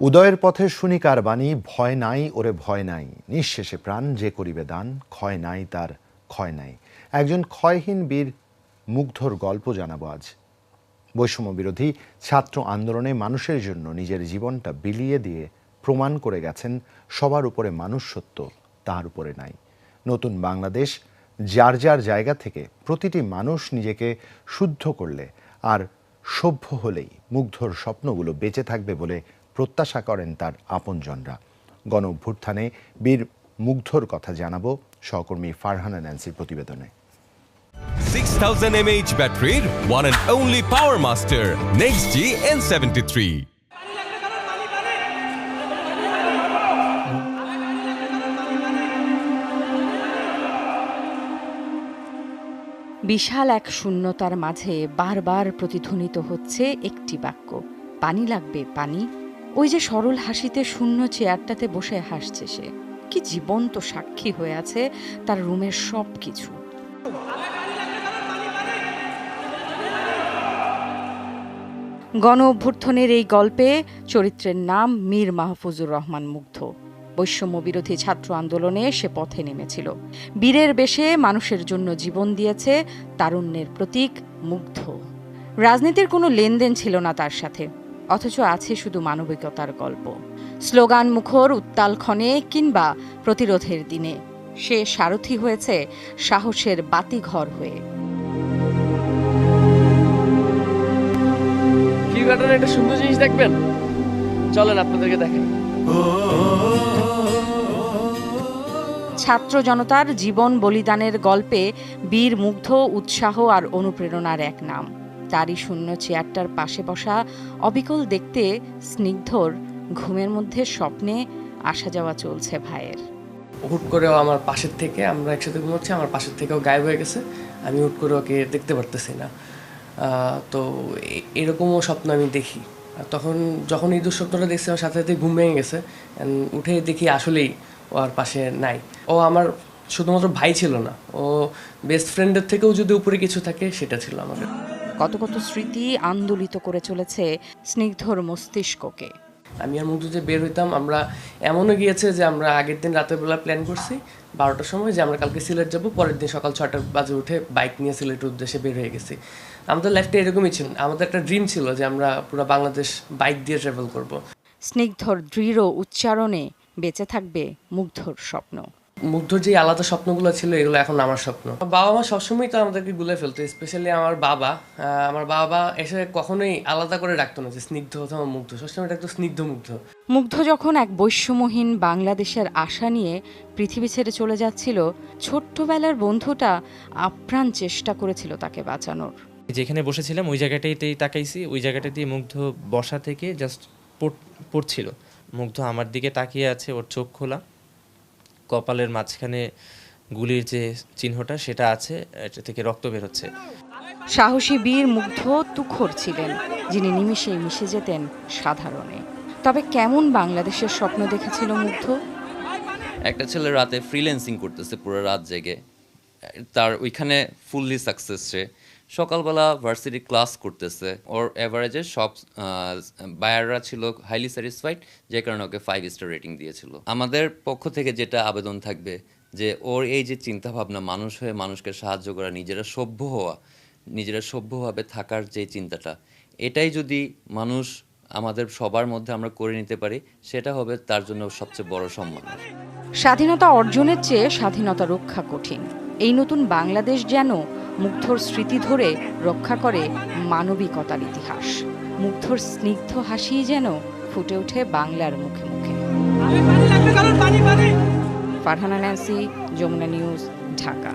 উদয়ের পথে শুনি কার বাণী, ভয় নাই ওরে ভয় নাই, নিঃশেষে প্রাণ যে করিবে দান, ক্ষয় নাই তার ক্ষয় নাই। একজন ক্ষয়হীন বীর মুগ্ধর গল্প জানাবো আজ। বৈষম্য বিরোধী ছাত্র আন্দোলনে মানুষের জন্য নিজের জীবনটা বিলিয়ে দিয়ে প্রমাণ করে গেছেন সবার উপরে মানুষ সত্য, তার উপরে নাই। নতুন বাংলাদেশ যার যার জায়গা থেকে প্রতিটি মানুষ নিজেকে শুদ্ধ করলে আর সভ্য হলেই মুগ্ধর স্বপ্নগুলো বেঁচে থাকবে বলে প্রত্যাশা করেন তার আপনজনরা। গণ অভ্যুত্থানে বীর মুগ্ধর কথা জানাবো সহকর্মী ফারহানা ন্যান্সির প্রতিবেদনে। 6000 mAh ব্যাটারির one and only power master NextG N73। বিশাল এক শূন্যতার মাঝে বারবার প্রতিধ্বনিত হচ্ছে একটি বাক্য, পানি লাগবে পানি। ওই যে সরল হাসিতে শূন্য চেয়ারটাতে বসে হাসছে সে, কি জীবন্ত সাক্ষী হয়ে আছে তার রুমের সব কিছু। গণ অভ্যুত্থানের এই গল্পে চরিত্রের নাম মীর মাহফুজুর রহমান মুগ্ধ। বৈষম্য বিরোধী ছাত্র আন্দোলনে সে পথে নেমেছিল। বীরের বেশে মানুষের জন্য জীবন দিয়েছে তারুণ্যের প্রতীক মুগ্ধ। রাজনীতির কোনো লেনদেন ছিল না তার সাথে, অথচ আছে শুধু মানবিকতার গল্প। স্লোগান মুখর উত্তাল ক্ষণে কিংবা প্রতিরোধের দিনে সে সারথি হয়েছে সাহসের বাতিঘর হয়ে। একটা সুন্দর জিনিস দেখবেন, চলেন আপনাদেরকে দেখাই। ছাত্র জনতার জীবন বলিদানের গল্পে বীর মুগ্ধ উৎসাহ আর অনুপ্রেরণার এক নাম। তারই শূন্য চেয়ারটার পাশে বসা অবিকল দেখতে স্নিগ্ধর ঘুমের মধ্যে স্বপ্নে আসা যাওয়া চলছে ভাইয়ের। হুট করেও আমার পাশের থেকে, আমরা একসাথে ঘুমাচ্ছি, আমার পাশের থেকেও গায়েব হয়ে গেছে। আমি হুট করে ওকে দেখতে পারতেছি না। তো এরকমও স্বপ্ন আমি দেখি। তখন যখন এই দুঃস্বপ্নটা দেখছি, আমার সাথে সাথে ঘুম ভেঙে গেছে। উঠে দেখি আসলেই ও আর পাশে নাই। ও আমার শুধুমাত্র ভাই ছিল না, ও বেস্ট ফ্রেন্ডের থেকেও যদি উপরে কিছু থাকে সেটা ছিল আমাদের। কত কত স্মৃতি আন্দোলিত করে চলেছে স্নিগ্ধর মস্তিষ্ককে। আমি আর মুগ্ধ যে বের হইতাম, আমরা এমনও গিয়েছে যে আমরা আগের দিন রাতের বেলা প্ল্যান করছি 12টার সময় যে আমরা কালকে সিলেট যাব, পরের দিন সকাল 6টার বাজে উঠে বাইক নিয়ে সিলেটের উদ্দেশ্যে বের হয়ে গেছি। আমাদের লাইফটা এরকমই ছিল। আমাদের একটা ড্রিম ছিল যে আমরা পুরো বাংলাদেশ বাইক দিয়ে ট্রাভেল করব। স্নিগ্ধর দৃঢ় উচ্চারণে বেঁচে থাকবে মুগ্ধর স্বপ্ন। মুগ্ধর যে আলাদা স্বপ্নগুলো ছিল, এগুলো এখন আমার স্বপ্ন। বাবা মা সবসময় তো আমাদেরকে গুলে ফেলতো, স্পেশালি আমার বাবা এসে কখনোই আলাদা করে ডাকতো না যে স্নিগ্ধ অথবা মুগ্ধ, সবসময় ডাকতো স্নিগ্ধ মুগ্ধ। মুগ্ধ যখন এক বৈষম্যহীন বাংলাদেশের আশা নিয়ে পৃথিবী ছেড়ে চলে যাচ্ছিল, ছোট্টবেলার বন্ধুটা আপ্রাণ চেষ্টা করেছিল তাকে বাঁচানোর। যেখানে বসেছিলাম ওই জায়গাটাতেই তাকাইছি, ওই জায়গাটাতেই মুগ্ধ বসা থেকে জাস্ট পড়ছিল। মুগ্ধ আমার দিকে তাকিয়ে আছে, ওর চোখ খোলা, কপালের মাঝখানে গুলির যে চিহ্নটা সেটা আছে, এটা থেকে রক্ত বের হচ্ছে। সাহসী বীর মুগ্ধ তুখোর ছিলেন, যিনি নিমিষেই মিশে যেতেন সাধারণে। তবে কেমন বাংলাদেশের স্বপ্ন দেখেছিল মুগ্ধ? একটা ছেলে রাতে ফ্রিল্যান্সিং করতেছে পুরো রাত জেগে, তার ওইখানে ফুললি সাকসেস। সে সকালবেলা ভার্সিটি ক্লাস করতেছে, ওর অ্যাভারেজে সব বায়াররা ছিল হাইলি স্যাটিসফাইড, যে কারণে ওকে 5 স্টার রেটিং দিয়েছিল। আমাদের পক্ষ থেকে যেটা আবেদন থাকবে যে ওর এই যে চিন্তাভাবনা, মানুষ হয়ে মানুষকে সাহায্য করা, নিজেরা সভ্যভাবে থাকার যে চিন্তাটা, এটাই যদি মানুষ আমাদের সবার মধ্যে আমরা করে নিতে পারি, সেটা হবে তার জন্য সবচেয়ে বড় সম্মান। স্বাধীনতা অর্জনের চেয়ে স্বাধীনতা রক্ষা কঠিন। এই নতুন বাংলাদেশ যেন মুগ্ধর স্মৃতি ধরে রক্ষা করে মানবিকতার ইতিহাস। মুগ্ধর স্নিগ্ধ হাসি যেন ফুটে ওঠে বাংলার মুখে মুখে। Farhana Nancy, Jamuna News, Dhaka.